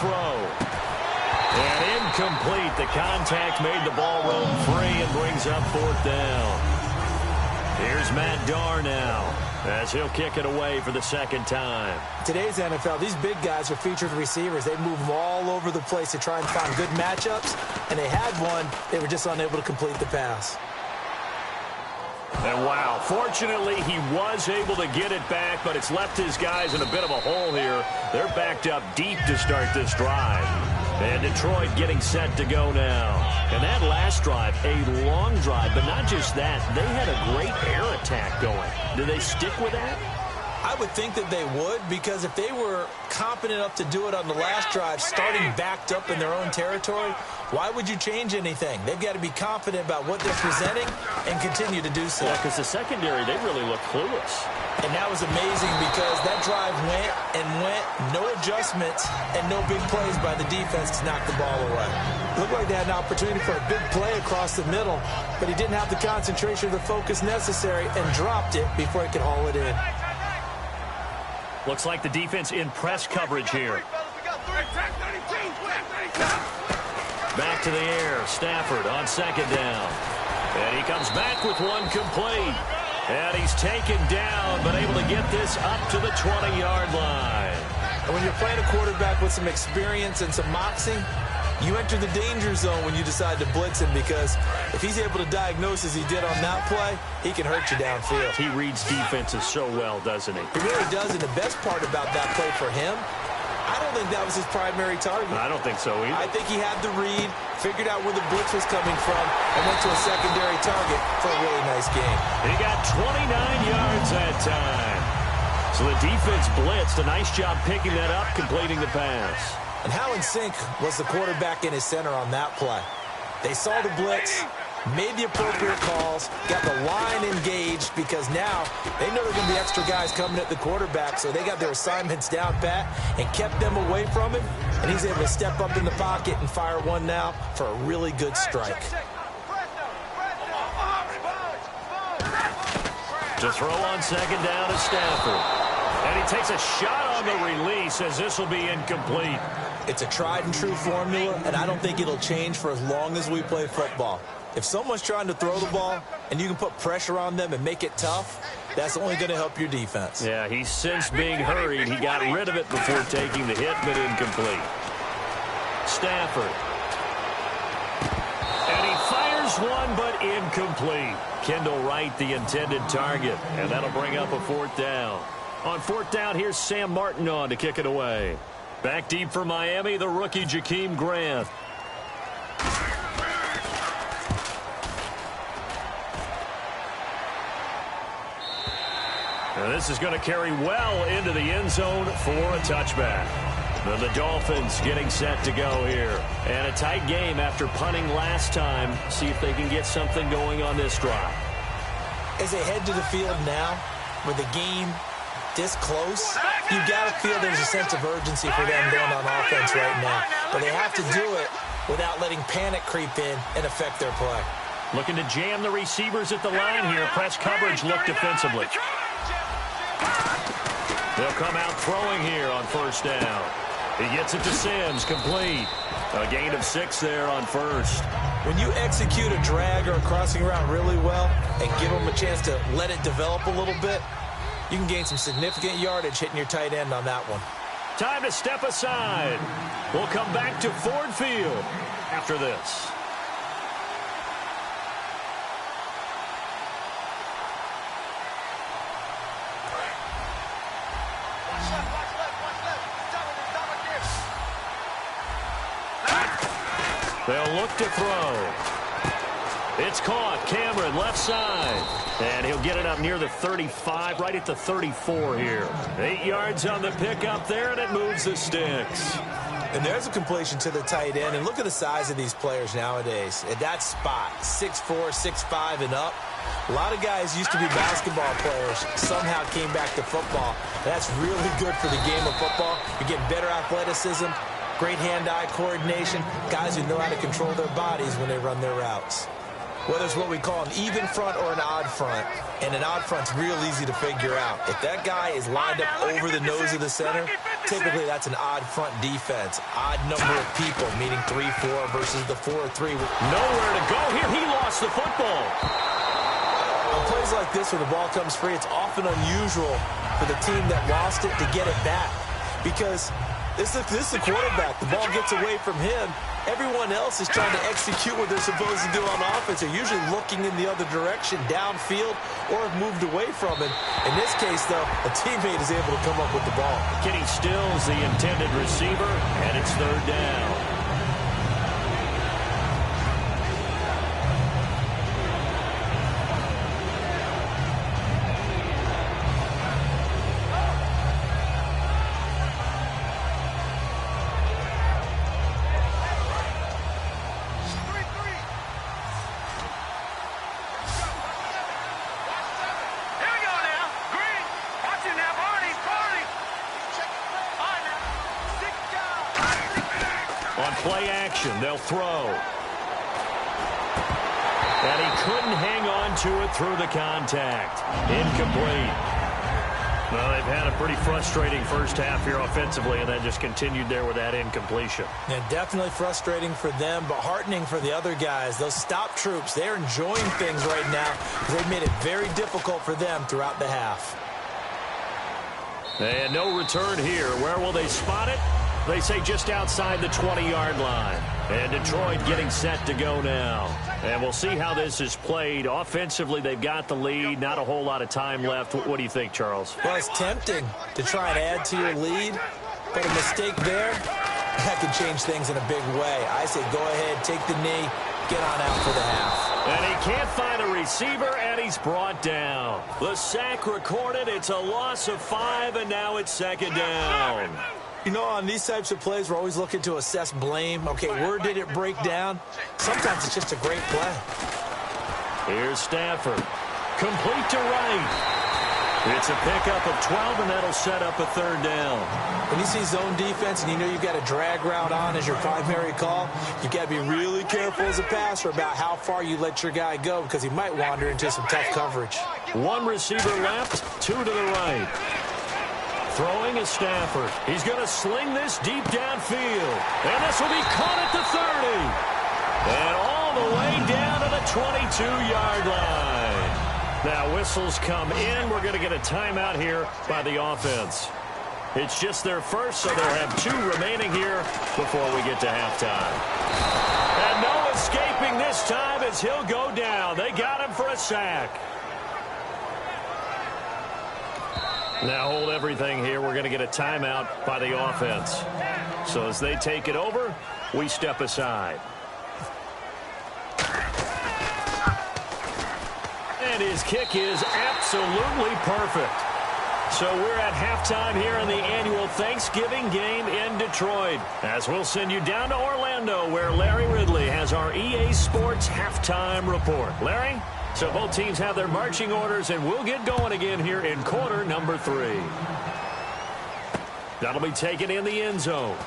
throw. And incomplete. The contact made the ball roam free and brings up fourth down. Here's Matt Darr now, as he'll kick it away for the second time. Today's NFL, these big guys are featured receivers. They move all over the place to try and find good matchups, and they had one. They were just unable to complete the pass. And wow, fortunately he was able to get it back, but it's left his guys in a bit of a hole here. They're backed up deep to start this drive. And Detroit getting set to go now. And that last drive, a long drive, but not just that. They had a great air attack going. Do they stick with that? I would think that they would, because if they were competent enough to do it on the last drive, starting backed up in their own territory, why would you change anything? They've got to be confident about what they're presenting and continue to do so. Yeah, because the secondary, they really look clueless. And that was amazing because that drive went and went, no adjustments, and no big plays by the defense to knock the ball away. Looked like they had an opportunity for a big play across the middle, but he didn't have the concentration or the focus necessary and dropped it before he could haul it in. Looks like the defense in press coverage here. Back to the air. Stafford on second down. And he comes back with one complete. And he's taken down, but able to get this up to the 20-yard line. And when you're playing a quarterback with some experience and some moxie, you enter the danger zone when you decide to blitz him, because if he's able to diagnose as he did on that play, he can hurt you downfield. He reads defenses so well, doesn't he? He really does, and the best part about that play for him, I don't think that was his primary target. I don't think so either. I think he had the read, figured out where the blitz was coming from, and went to a secondary target for a really nice game. He got 29 yards that time. So the defense blitzed. A nice job picking that up, completing the pass. And how in sync was the quarterback and his center on that play? They saw the blitz, made the appropriate calls, got the line engaged, because now they know there are going to be extra guys coming at the quarterback, so they got their assignments down pat and kept them away from him, and he's able to step up in the pocket and fire one now for a really good strike. To throw on second down is Stafford. And he takes a shot on the release, as this will be incomplete. It's a tried and true formula, and I don't think it'll change for as long as we play football. If someone's trying to throw the ball and you can put pressure on them and make it tough, that's only going to help your defense. Yeah, he's since being hurried. He got rid of it before taking the hit, but incomplete. Stafford. And he fires one, but incomplete. Kendall Wright, the intended target, and that'll bring up a fourth down. On fourth down, here's Sam Martin on to kick it away. Back deep for Miami, the rookie Jakeem Grant. And this is going to carry well into the end zone for a touchback. And the Dolphins getting set to go here. And a tight game after punting last time. See if they can get something going on this drive. As they head to the field now, with the game this close, you've got to feel there's a sense of urgency for them going on offense right now. But they have to do it without letting panic creep in and affect their play. Looking to jam the receivers at the line here. Press coverage look defensively. They'll come out throwing here on first down. He gets it to Sims, complete. A gain of 6 there on first. When you execute a drag or a crossing route really well and give them a chance to let it develop a little bit, you can gain some significant yardage hitting your tight end on that one. Time to step aside. We'll come back to Ford Field after this. They'll look to throw. It's caught. Cameron, left side. And he'll get it up near the 35, right at the 34 here. 8 yards on the pickup there, and it moves the sticks. And there's a completion to the tight end. And look at the size of these players nowadays. At that spot, 6'4", 6'5", and up. A lot of guys used to be basketball players, somehow came back to football. That's really good for the game of football. You're getting better athleticism, great hand-eye coordination, guys who know how to control their bodies when they run their routes. Whether it's what we call an even front or an odd front, and an odd front's real easy to figure out. If that guy is lined up over the nose of the center, typically that's an odd front defense. Odd number of people, meaning 3-4 versus the 4-3. Nowhere to go here. He lost the football. On plays like this where the ball comes free, it's often unusual for the team that lost it to get it back. Because this is the quarterback. The ball gets away from him. Everyone else is trying to execute what they're supposed to do on offense. They're usually looking in the other direction, downfield, or have moved away from it. In this case, though, a teammate is able to come up with the ball. Kenny Stills, the intended receiver, and it's third down. Play action, they'll throw. And he couldn't hang on to it through the contact. Incomplete. Well, they've had a pretty frustrating first half here offensively, and then just continued there with that incompletion. Yeah, definitely frustrating for them, but heartening for the other guys. Those stop troops, they're enjoying things right now because they've made it very difficult for them throughout the half. And no return here. Where will they spot it? They say just outside the 20-yard line. And Detroit getting set to go now. And we'll see how this is played. Offensively, they've got the lead. Not a whole lot of time left. What do you think, Charles? Well, it's tempting to try and add to your lead. But a mistake there, that could change things in a big way. I say go ahead, take the knee, get on out for the half. And he can't find a receiver, and he's brought down. The sack recorded. It's a loss of 5, and now it's second down. You know, on these types of plays, we're always looking to assess blame. Okay, where did it break down? Sometimes it's just a great play. Here's Stafford. Complete to right. It's a pickup of 12, and that'll set up a third down. When you see zone defense and you know you've got a drag route on as your primary call, you've got to be really careful as a passer about how far you let your guy go because he might wander into some tough coverage. One receiver left, 2 to the right. Throwing is Stafford. He's going to sling this deep downfield. And this will be caught at the 30. And all the way down to the 22-yard line. Now whistles come in. We're going to get a timeout here by the offense. It's just their first, so they'll have 2 remaining here before we get to halftime. And no escaping this time as he'll go down. They got him for a sack. Now hold everything here. We're going to get a timeout by the offense. So as they take it over, we step aside. And his kick is absolutely perfect. So we're at halftime here in the annual Thanksgiving game in Detroit. As we'll send you down to Orlando, where Larry Ridley has our EA Sports halftime report. Larry? So both teams have their marching orders, and we'll get going again here in quarter number 3. That'll be taken in the end zone.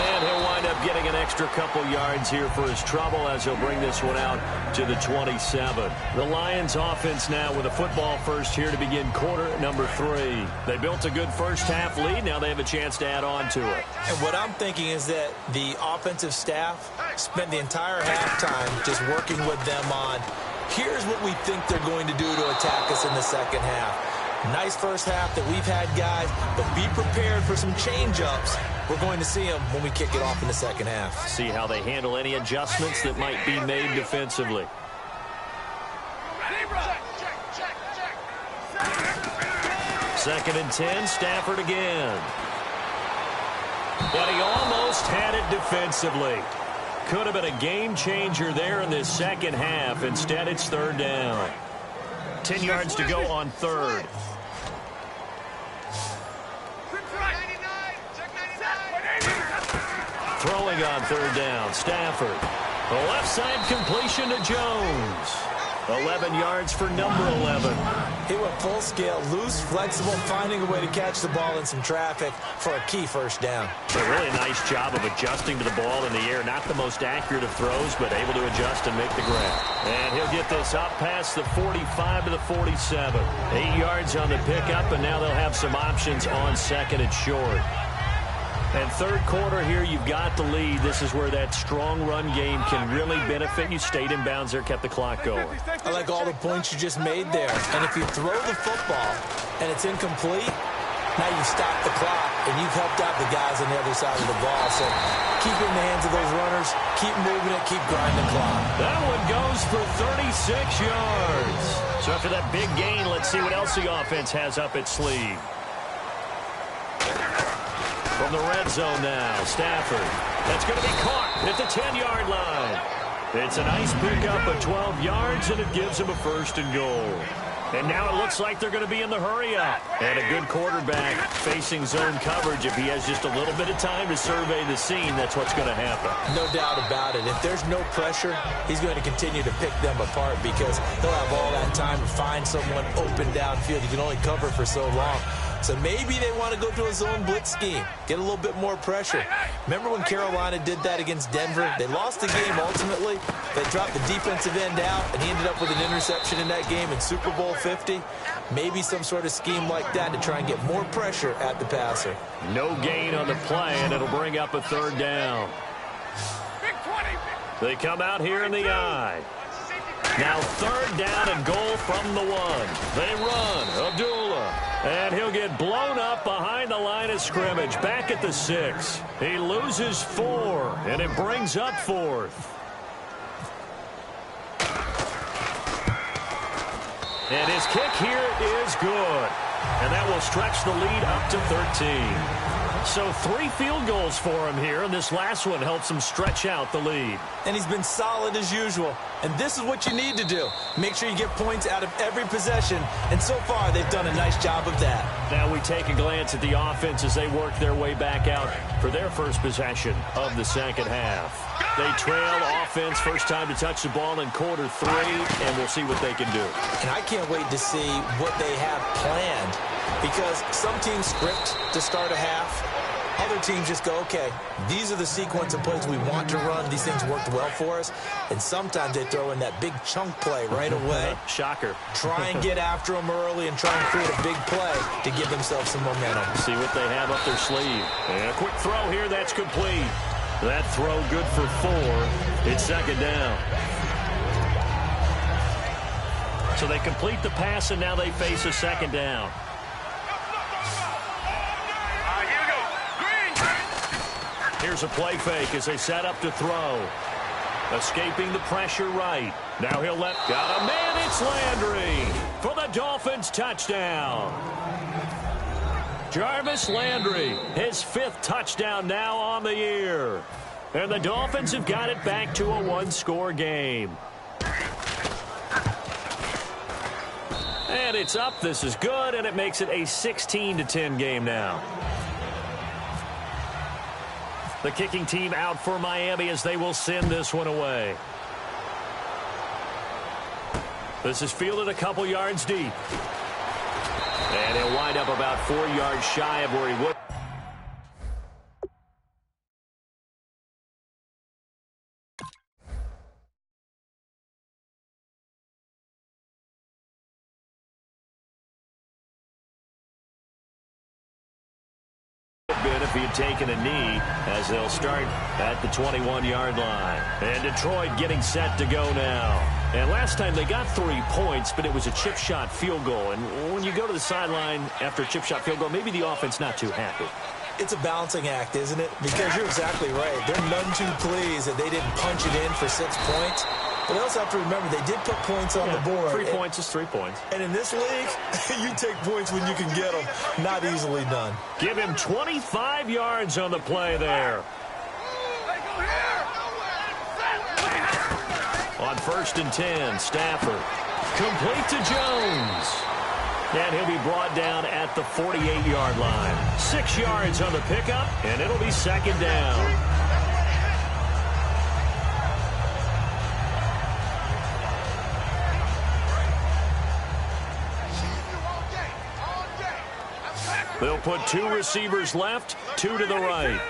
And he'll wind up getting an extra couple yards here for his trouble as he'll bring this one out to the 27. The Lions offense now with a football first here to begin quarter number 3. They built a good first half lead. Now they have a chance to add on to it. And what I'm thinking is that the offensive staff spent the entire halftime just working with them on, here's what we think they're going to do to attack us in the second half. Nice first half that we've had, guys, but be prepared for some change-ups. We're going to see them when we kick it off in the second half. See how they handle any adjustments that might be made defensively. Second and 10, Stafford again. But he almost had it defensively. Could have been a game changer there in this second half. Instead, it's third down. 10 yards to go on third. Throwing on third down, Stafford. The left side completion to Jones. 11 yards for number 11. He went full scale, loose, flexible, finding a way to catch the ball in some traffic for a key first down. A really nice job of adjusting to the ball in the air. Not the most accurate of throws, but able to adjust and make the grab. And he'll get this up past the 45 to the 47. 8 yards on the pickup, and now they'll have some options on second and short. And third quarter here, you've got the lead. This is where that strong run game can really benefit you. Stayed in bounds there, kept the clock going. I like all the points you just made there. And if you throw the football and it's incomplete, now you've stopped the clock and you've helped out the guys on the other side of the ball. So keep it in the hands of those runners, keep moving it, keep grinding the clock. That one goes for 36 yards. So after that big gain, let's see what else the offense has up its sleeve. From the red zone now, Stafford. That's going to be caught at the 10-yard line. It's a nice pickup of 12 yards, and it gives him a first and goal. And now it looks like they're going to be in the hurry-up. And a good quarterback facing zone coverage. If he has just a little bit of time to survey the scene, that's what's going to happen. No doubt about it. If there's no pressure, he's going to continue to pick them apart because he'll have all that time to find someone open downfield. You can only cover for so long. So maybe they want to go to a zone blitz scheme, get a little bit more pressure. Remember when Carolina did that against Denver? They lost the game ultimately. They dropped the defensive end out, and he ended up with an interception in that game in Super Bowl 50. Maybe some sort of scheme like that to try and get more pressure at the passer. No gain on the play, and it'll bring up a third down. They come out here in the I. Now third down and goal from the one. They run. Abdullah. And he'll get blown up behind the line of scrimmage. Back at the 6. He loses 4, and it brings up 4th. And his kick here is good. And that will stretch the lead up to 13. So 3 field goals for him here, and this last one helps him stretch out the lead. And he's been solid as usual. And this is what you need to do. Make sure you get points out of every possession. And so far, they've done a nice job of that. Now we take a glance at the offense as they work their way back out for their first possession of the second half. They trail offense, first time to touch the ball in quarter 3, and we'll see what they can do. And I can't wait to see what they have planned, because some teams script to start a half. Other teams just go, okay, these are the sequence of plays we want to run. These things worked well for us. And sometimes they throw in that big chunk play right away. Shocker. Try and get after them early and try and create a big play to give themselves some momentum. See what they have up their sleeve. And a quick throw here, that's complete. That throw good for 4. It's second down. So they complete the pass, and now they face a second down. Here's a play fake as they set up to throw. Escaping the pressure right. Now he'll let... Got a man, it's Landry for the Dolphins touchdown. Jarvis Landry, his 5th touchdown now on the year. And the Dolphins have got it back to a 1-score game. And it's up. This is good, and it makes it a 16-10 game now. The kicking team out for Miami as they will send this one away. This is fielded a couple yards deep. And he'll wind up about 4 yards shy of where he would. If he had taken a knee, as they'll start at the 21-yard line. And Detroit getting set to go now. And last time they got 3 points, but it was a chip shot field goal. And when you go to the sideline after a chip shot field goal, maybe the offense not too happy. It's a balancing act, isn't it? Because you're exactly right. They're none too pleased that they didn't punch it in for 6 points. But they also have to remember they did put points on the board. 3 points is 3 points. And in this league, you take points when you can get them. Not easily done. Give him 25 yards on the play there. On 1st and 10, Stafford. Complete to Jones. And he'll be brought down at the 48-yard line. 6 yards on the pickup, and it'll be second down. They'll put 2 receivers left, 2 to the right.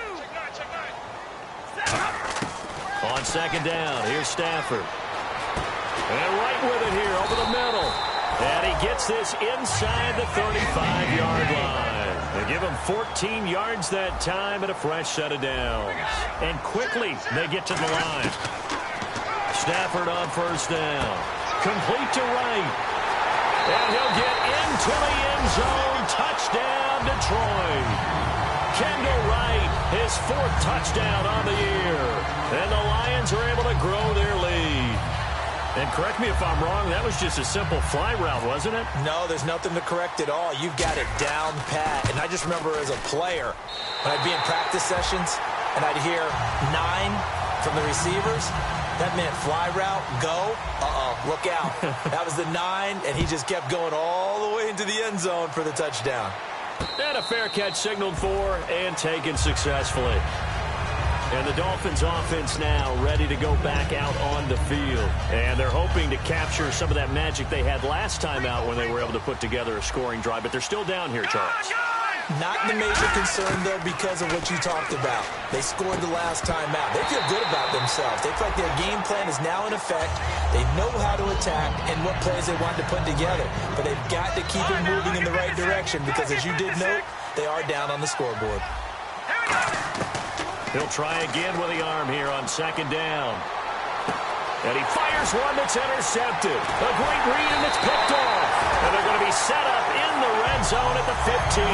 On second down, here's Stafford. And right with it here over the middle. And he gets this inside the 35-yard line. They give him 14 yards that time and a fresh set of downs. And quickly they get to the line. Stafford on first down. Complete to right. And he'll get into the end zone. Touchdown, Detroit. Kendall Wright, his 4th touchdown on the year. And the Lions are able to grow their lead. And correct me if I'm wrong, that was just a simple fly route, wasn't it? No, there's nothing to correct at all. You've got it down pat. And I just remember as a player, when I'd be in practice sessions, and I'd hear 9 from the receivers, that meant fly route, go, look out. That was the 9, and he just kept going all the way into the end zone for the touchdown. And a fair catch signaled for and taken successfully. And the Dolphins offense now ready to go back out on the field. And they're hoping to capture some of that magic they had last time out when they were able to put together a scoring drive. But they're still down here, Charles. Not the major concern, though, because of what you talked about. They scored the last time out. They feel good about themselves. They feel like their game plan is now in effect. They know how to attack and what plays they want to put together. But they've got to keep it moving in the right direction because, as you did note, they are down on the scoreboard. He'll try again with the arm here on second down. And he fires one that's intercepted. A great read, and it's picked off. And they're going to be set up in the red zone at the 15.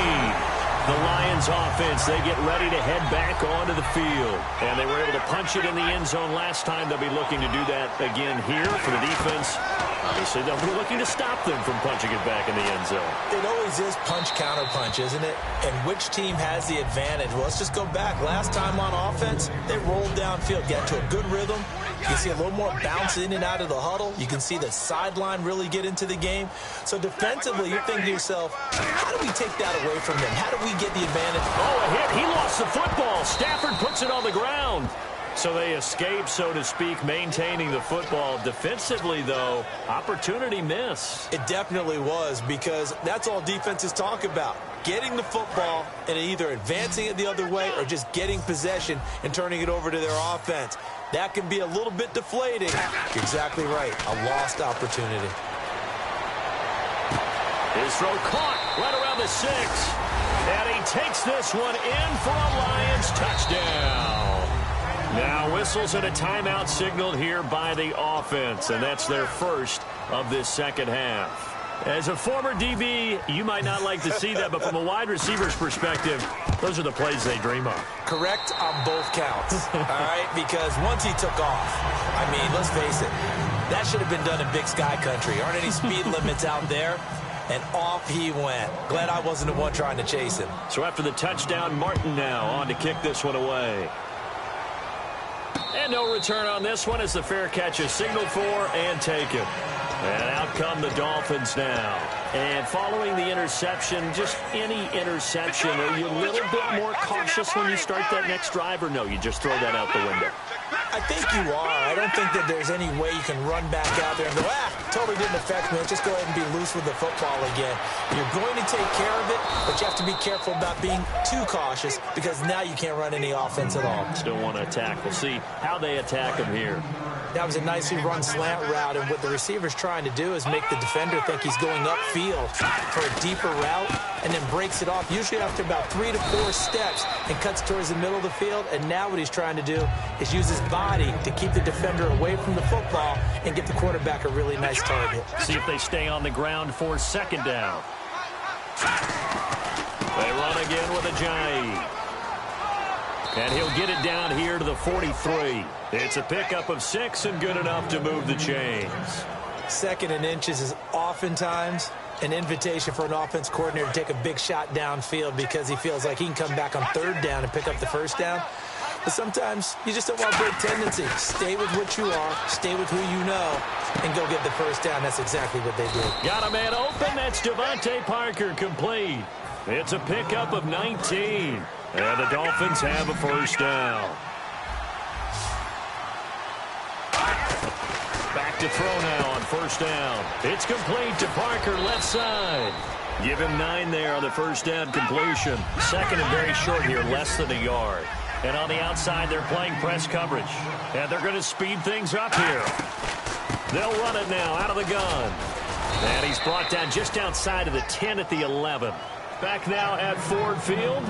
The Lions offense, they get ready to head back onto the field. And they were able to punch it in the end zone last time. They'll be looking to do that again here for the defense. Obviously, they'll be looking to stop them from punching it back in the end zone. It always is punch-counter-punch, isn't it? And which team has the advantage? Well, let's just go back. Last time on offense, they rolled downfield, got to a good rhythm. You can see a little more bounce in and out of the huddle. You can see the sideline really get into the game. So defensively, you're thinking to yourself, how do we take that away from them? How do we get the advantage? Oh, a hit. He lost the football. Stafford puts it on the ground. So they escape, so to speak, maintaining the football. Defensively, though, opportunity miss. It definitely was, because that's all defenses talk about. Getting the football and either advancing it the other way or just getting possession and turning it over to their offense. That can be a little bit deflating. You're exactly right. A lost opportunity. His throw caught right around the 6. And he takes this one in for a Lions touchdown. Now whistles and a timeout signaled here by the offense, and that's their first of this second half. As a former DB, you might not like to see that, but from a wide receiver's perspective, those are the plays they dream of. Correct on both counts, all right? Because once he took off, I mean, let's face it, that should have been done in Big Sky Country. Aren't any speed limits out there? And off he went. Glad I wasn't the one trying to chase him. So after the touchdown, Martin now on to kick this one away. And no return on this one as the fair catch is signaled for and taken. And out come the Dolphins now. And following the interception, just any interception, are you a little bit more cautious when you start that next drive, or no, you just throw that out the window? I think you are. I don't think that there's any way you can run back out there and go, totally didn't affect me. Let's just go ahead and be loose with the football again. You're going to take care of it, but you have to be careful about being too cautious because now you can't run any offense at all. Still want to attack. We'll see how they attack him here. That was a nicely run slant route, and what the receiver's trying to do is make the defender think he's going upfield for a deeper route and then breaks it off, usually after about 3 to 4 steps, and cuts towards the middle of the field. And now what he's trying to do is use his body to keep the defender away from the football and get the quarterback a really nice target. See if they stay on the ground for second down. They run again with Ajayi. And he'll get it down here to the 43. It's a pickup of 6 and good enough to move the chains. Second and inches is oftentimes an invitation for an offense coordinator to take a big shot downfield because he feels like he can come back on third down and pick up the first down. But sometimes you just don't want to break tendency. Stay with what you are, stay with who you know, and go get the first down. That's exactly what they did. Got a man open. That's Devontae Parker complete. It's a pickup of 19. And the Dolphins have a first down. Back to throw now on first down. It's complete to Parker, left side. Give him 9 there on the first down completion. Second and very short here, less than a yard. And on the outside, they're playing press coverage. And they're going to speed things up here. They'll run it now out of the gun. And he's brought down just outside of the 10 at the 11. Back now at Ford Field.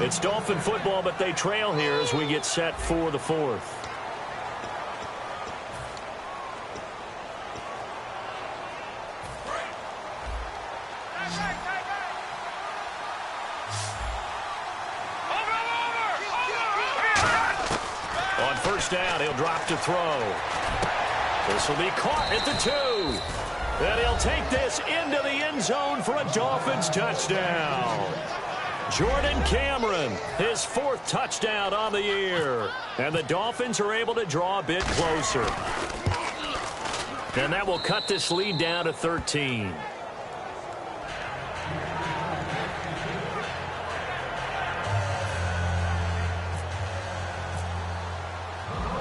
It's Dolphin football, but they trail here as we get set for the fourth. On first down, he'll drop to throw. This will be caught at the 2. And he'll take this into the end zone for a Dolphins touchdown. Jordan Cameron, his 4th touchdown on the year. And the Dolphins are able to draw a bit closer. And that will cut this lead down to 13.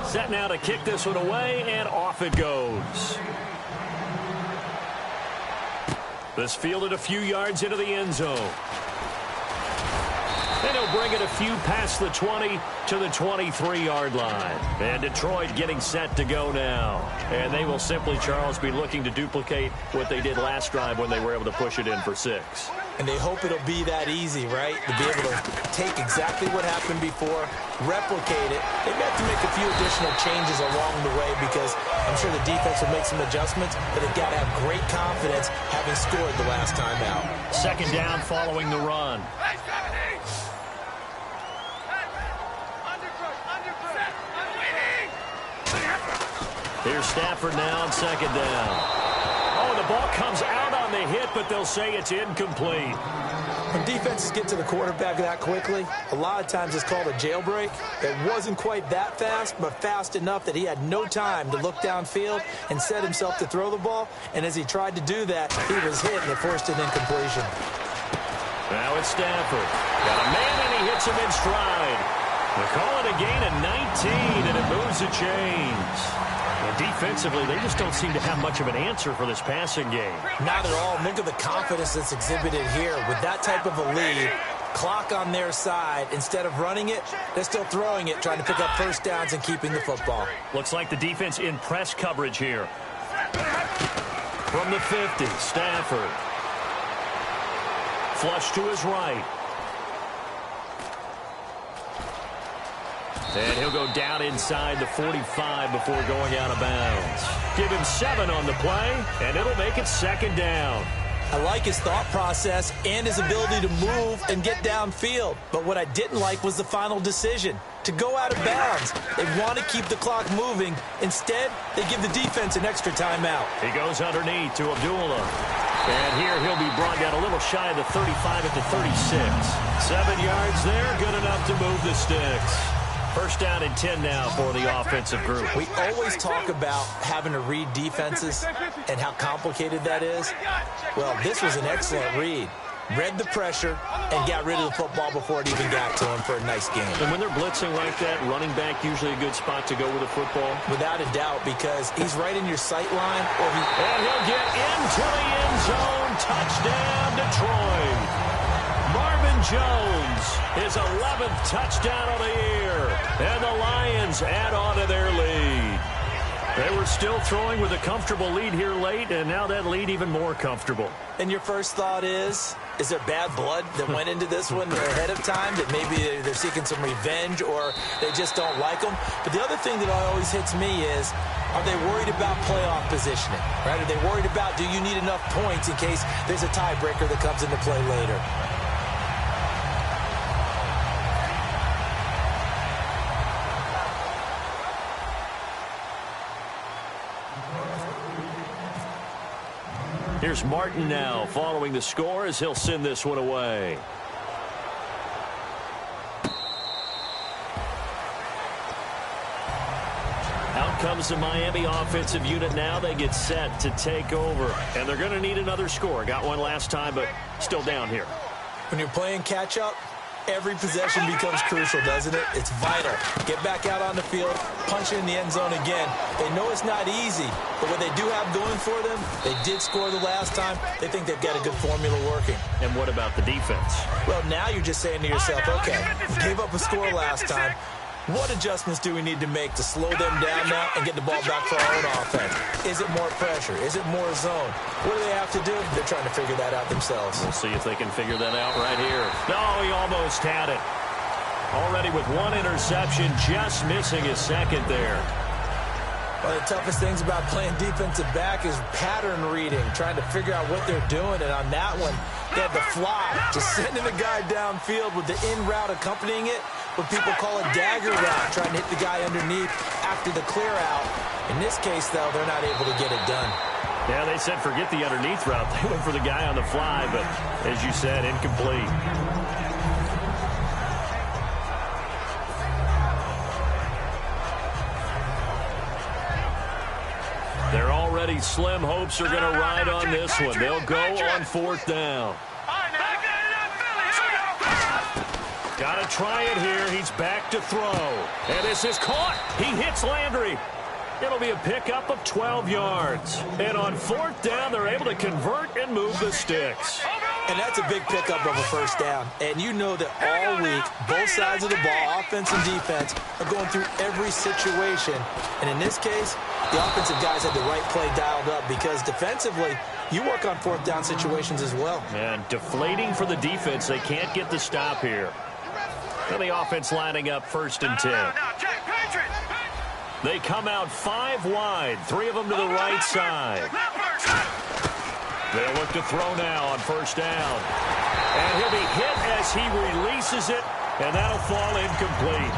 Set now to kick this one away, and off it goes. This fielded a few yards into the end zone. And he'll bring it a few past the 20 to the 23-yard line. And Detroit getting set to go now. And they will simply, Charles, be looking to duplicate what they did last drive when they were able to push it in for 6. And they hope it'll be that easy, right? To be able to take exactly what happened before, replicate it. They have to make a few additional changes along the way because I'm sure the defense will make some adjustments, but they've got to have great confidence having scored the last time out. Second down following the run. Here's Stafford now on second down. Oh, the ball comes out on the hit, but they'll say it's incomplete. When defenses get to the quarterback that quickly, a lot of times it's called a jailbreak. It wasn't quite that fast, but fast enough that he had no time to look downfield and set himself to throw the ball. And as he tried to do that, he was hit and it forced an incompletion. Now it's Stafford. Got a man and he hits him in stride. They call it a gain of 19, and it moves the chains. And defensively, they just don't seem to have much of an answer for this passing game. Not at all. Look at the confidence that's exhibited here. With that type of a lead, clock on their side, instead of running it, they're still throwing it, trying to pick up first downs and keeping the football. Looks like the defense in press coverage here. From the 50, Stafford. Flush to his right. And he'll go down inside the 45 before going out of bounds. Give him 7 on the play, and it'll make it second down. I like his thought process and his ability to move and get downfield. But what I didn't like was the final decision, to go out of bounds. They want to keep the clock moving. Instead, they give the defense an extra timeout. He goes underneath to Abdullah. And here he'll be brought down a little shy of the 35 at the 36. 7 yards there, good enough to move the sticks. First down and 10 now for the offensive group. We always talk about having to read defenses and how complicated that is. Well, this was an excellent read. Read the pressure and got rid of the football before it even got to him for a nice game. And when they're blitzing like that, running back usually a good spot to go with the football? Without a doubt, because he's right in your sight line. And he'll get into the end zone. Touchdown, Detroit. Marvin Jones, his 11th touchdown of the year. And the Lions add on to their lead. They were still throwing with a comfortable lead here late, and now that lead even more comfortable. And your first thought is there bad blood that went into this one ahead of time, that maybe they're seeking some revenge or they just don't like them? But the other thing that always hits me is, are they worried about playoff positioning? Right? Are they worried about, do you need enough points in case there's a tiebreaker that comes into play later? Here's Martin now following the score as he'll send this one away. Out comes the Miami offensive unit now. They get set to take over. And they're going to need another score. Got one last time, but still down here. When you're playing catch-up, Every possession becomes crucial, doesn't it? It's vital. Get back out on the field, punch it in the end zone again. They know it's not easy, but what they do have going for them, they did score the last time. They think they've got a good formula working. And what about the defense? Well, now you're just saying to yourself, okay, we gave up a score last time. What adjustments do we need to make to slow them down now and get the ball back for our own offense? Is it more pressure? Is it more zone? What do they have to do? They're trying to figure that out themselves. We'll see if they can figure that out right here. No, he almost had it. Already with one interception, just missing his second there. One of the toughest things about playing defensive back is pattern reading, trying to figure out what they're doing. And on that one, they had the fly, just sending the guy downfield with the in route accompanying it. What people call a dagger route, trying to hit the guy underneath after the clear out. In this case, though, they're not able to get it done. Yeah, they said forget the underneath route. They went for the guy on the fly, but as you said, incomplete. They're already slim hopes are going to ride on this one. They'll go on 4th down. Got to try it here. He's back to throw. And this is caught. He hits Landry. It'll be a pickup of 12 yards. And on 4th down, they're able to convert and move the sticks. And that's a big pickup of a first down. And you know that all week, both sides of the ball, offense and defense, are going through every situation. And in this case, the offensive guys had the right play dialed up because defensively, you work on 4th down situations as well. And deflating for the defense. They can't get the stop here. And the offense lining up 1st and 10. They come out 5 wide, 3 of them to the right side. They'll look to throw now on 1st down. And he'll be hit as he releases it, and that'll fall incomplete.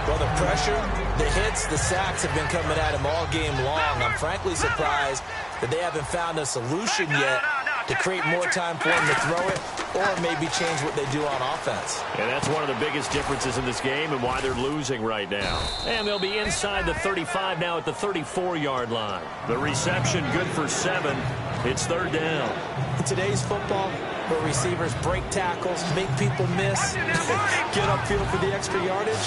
Well, the pressure, the hits, the sacks have been coming at him all game long. I'm frankly surprised that they haven't found a solution yet to create more time for him to throw it or maybe change what they do on offense. And that's one of the biggest differences in this game and why they're losing right now. And they'll be inside the 35 now at the 34-yard line. The reception good for 7. It's 3rd down. In today's football, where receivers break tackles, make people miss, get upfield for the extra yardage,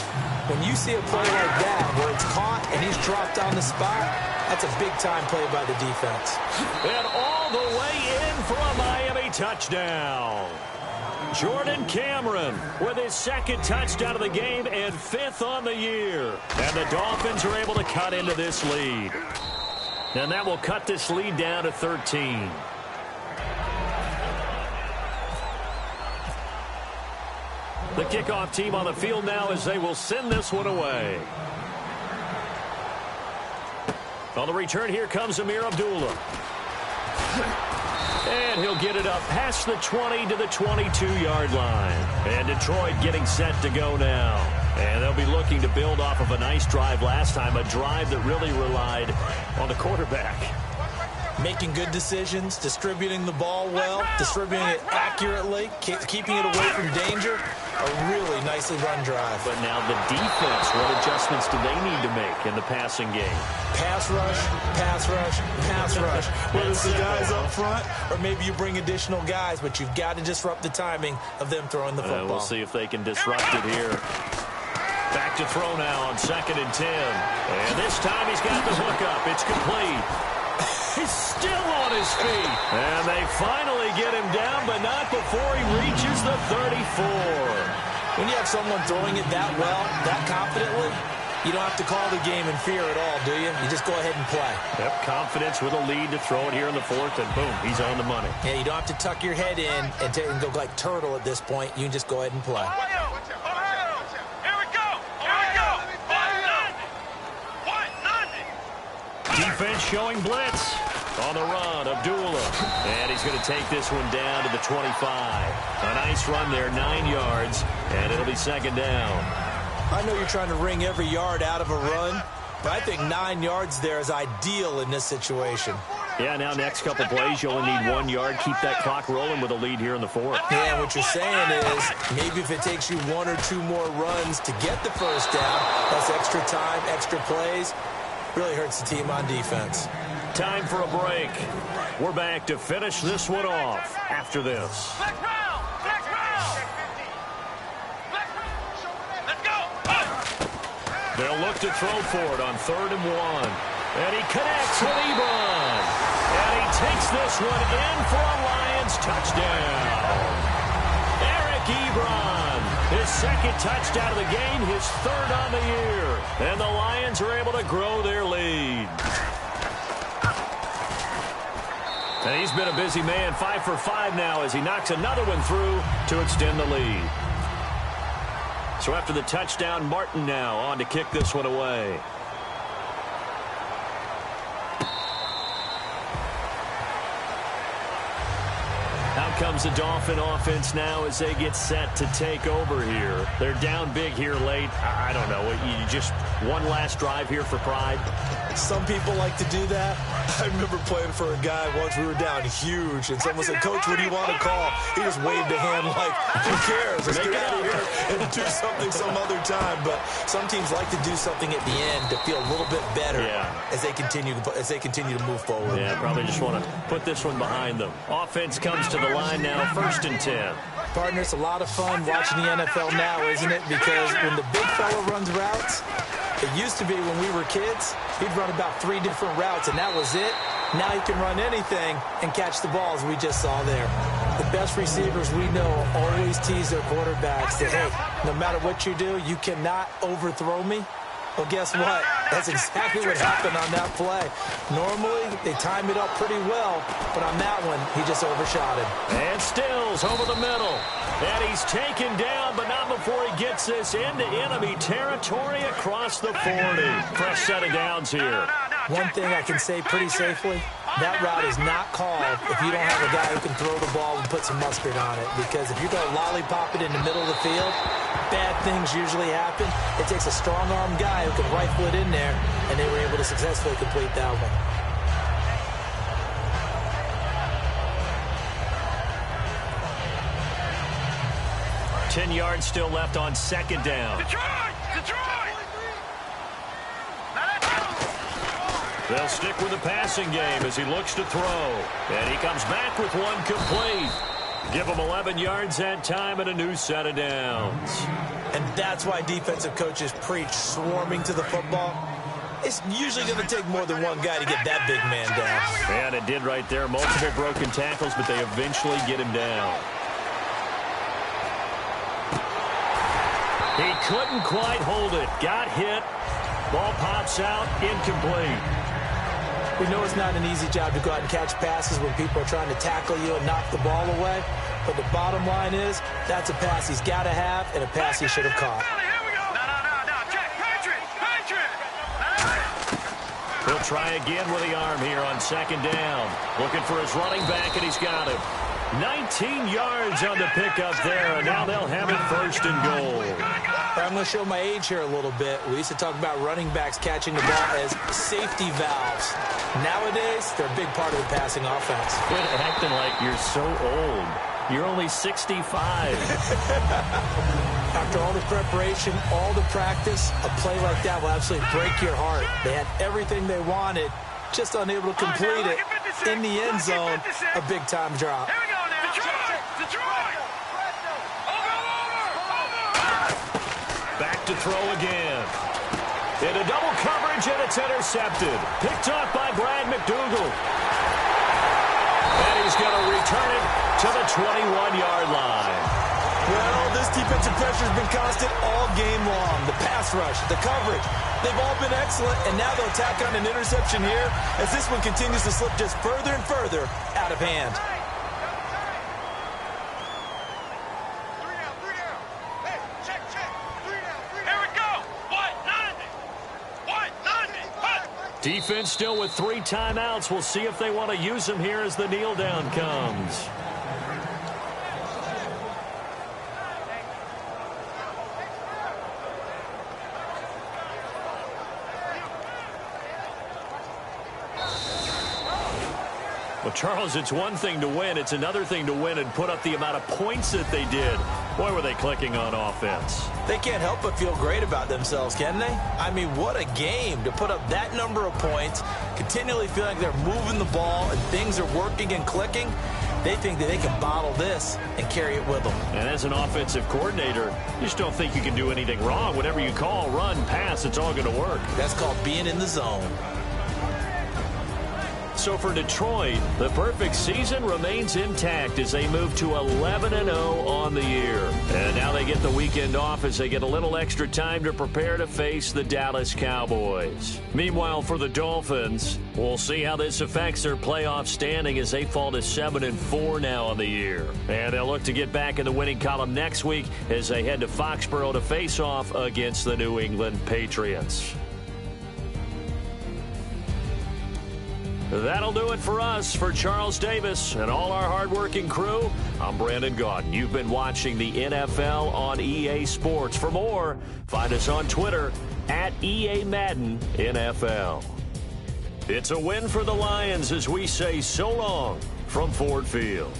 when you see a play like that where it's caught and he's dropped on the spot, that's a big-time play by the defense. And all the way in for a Miami touchdown. Jordan Cameron with his 2nd touchdown of the game and 5th on the year. And the Dolphins are able to cut into this lead. And that will cut this lead down to 13. The kickoff team on the field now as they will send this one away. On the return, here comes Amir Abdullah. And he'll get it up past the 20 to the 22-yard line. And Detroit getting set to go now. And they'll be looking to build off of a nice drive last time, a drive that really relied on the quarterback. Making good decisions, distributing the ball well, distributing it accurately, keeping it away from danger. A really nicely run drive. But now the defense, what adjustments do they need to make in the passing game? Pass rush, pass rush, pass rush. Whether it's the guys up front or maybe you bring additional guys, but you've got to disrupt the timing of them throwing the football. We'll see if they can disrupt it here. Back to throw now on 2nd and 10. And this time he's got the hook up. It's complete. He's still on his feet. And they finally get him down, but not before he reaches the 34. When you have someone throwing it that well, that confidently, you don't have to call the game in fear at all, do you? You just go ahead and play. Yep, confidence with a lead to throw it here in the 4th, and boom, he's on the money. Yeah, you don't have to tuck your head in and go like turtle at this point. You can just go ahead and play. Defense showing blitz. On the run, Abdullah. And he's going to take this one down to the 25. A nice run there, 9 yards, and it'll be 2nd down. I know you're trying to wring every yard out of a run, but I think 9 yards there is ideal in this situation. Yeah, now next couple plays, you only need 1 yard. Keep that clock rolling with a lead here in the 4th. Yeah, what you're saying is maybe if it takes you 1 or 2 more runs to get the first down, that's extra time, extra plays, really hurts the team on defense. Time for a break. We're back to finish this one off after this. They'll look to throw for it on 3rd and 1. And he connects with Ebron. And he takes this one in for a Lions touchdown. Eric Ebron, his 2nd touchdown of the game, his 3rd on the year. And the Lions are able to grow their lead. And he's been a busy man, 5 for 5 now as he knocks another one through to extend the lead. So after the touchdown, Martin now on to kick this one away. Out comes the Dolphin offense now as they get set to take over here. They're down big here late. I don't know. You just one last drive here for pride? Some people like to do that. I remember playing for a guy once. We were down huge, and someone said, "Coach, what do you want to call?" He just waved a hand like, "Who cares? Let's get out of here and do something some other time." But some teams like to do something at the end to feel a little bit better as they continue to move forward. Yeah, probably just want to put this one behind them. Offense comes to the line now, 1st and 10. Partner, it's a lot of fun watching the NFL now, isn't it? Because when the big fella runs routes, it used to be when we were kids, he'd run about 3 different routes, and that was it. Now he can run anything and catch the balls we just saw there. The best receivers we know always tease their quarterbacks that, hey, no matter what you do, you cannot overthrow me. Well, guess what? That's exactly what happened on that play. Normally, they time it up pretty well, but on that one, he just overshot him. And Stills over the middle. And he's taken down, but not before he gets this into enemy territory across the 40. Fresh set of downs here. One thing I can say pretty safely, that route is not called if you don't have a guy who can throw the ball and put some mustard on it. Because if you're going to lollipop it in the middle of the field, bad things usually happen. It takes a strong-arm guy who can rifle it in there, and they were able to successfully complete that one. Ten yards still left on 2nd down. Detroit! They'll stick with the passing game as he looks to throw. And he comes back with one complete. Give him 11 yards that time and a new set of downs. And that's why defensive coaches preach swarming to the football. It's usually going to take more than one guy to get that big man down. And it did right there. Multiple broken tackles, but they eventually get him down. He couldn't quite hold it. Got hit. Ball pops out. Incomplete. We know it's not an easy job to go out and catch passes when people are trying to tackle you and knock the ball away. But the bottom line is, that's a pass he's got to have and a pass he should have caught. He'll try again with the arm here on 2nd down. Looking for his running back, and he's got him. 19 yards on the pickup there, and now they'll have it 1st and goal. I'm going to show my age here a little bit. We used to talk about running backs catching the ball as safety valves. Nowadays, they're a big part of the passing offense. Quit acting like you're so old. You're only 65. After all the preparation, all the practice, a play like that will absolutely break your heart. They had everything they wanted, just unable to complete it. In the end zone, a big-time drop. Back to throw again. Into double coverage, and it's intercepted. Picked off by Brad McDougal. And he's going to return it to the 21-yard line. Well, this defensive pressure has been constant all game long. The pass rush, the coverage, they've all been excellent, and now they'll tack on an interception here as this one continues to slip just further and further out of hand. Defense still with 3 timeouts. We'll see if they want to use them here as the kneel down comes. Well, Charles, it's one thing to win. It's another thing to win and put up the amount of points that they did. Boy, were they clicking on offense. They can't help but feel great about themselves, can they? I mean, what a game to put up that number of points, continually feeling like they're moving the ball and things are working and clicking. They think that they can bottle this and carry it with them. And as an offensive coordinator, you just don't think you can do anything wrong. Whatever you call, run, pass, it's all going to work. That's called being in the zone. So for Detroit, the perfect season remains intact as they move to 11-0 on the year. And now they get the weekend off as they get a little extra time to prepare to face the Dallas Cowboys. Meanwhile, for the Dolphins, we'll see how this affects their playoff standing as they fall to 7-4 now on the year. And they'll look to get back in the winning column next week as they head to Foxborough to face off against the New England Patriots. That'll do it for us. For Charles Davis and all our hardworking crew, I'm Brandon Gaudin. You've been watching the NFL on EA Sports. For more, find us on Twitter at EA Madden NFL. It's a win for the Lions as we say so long from Ford Field.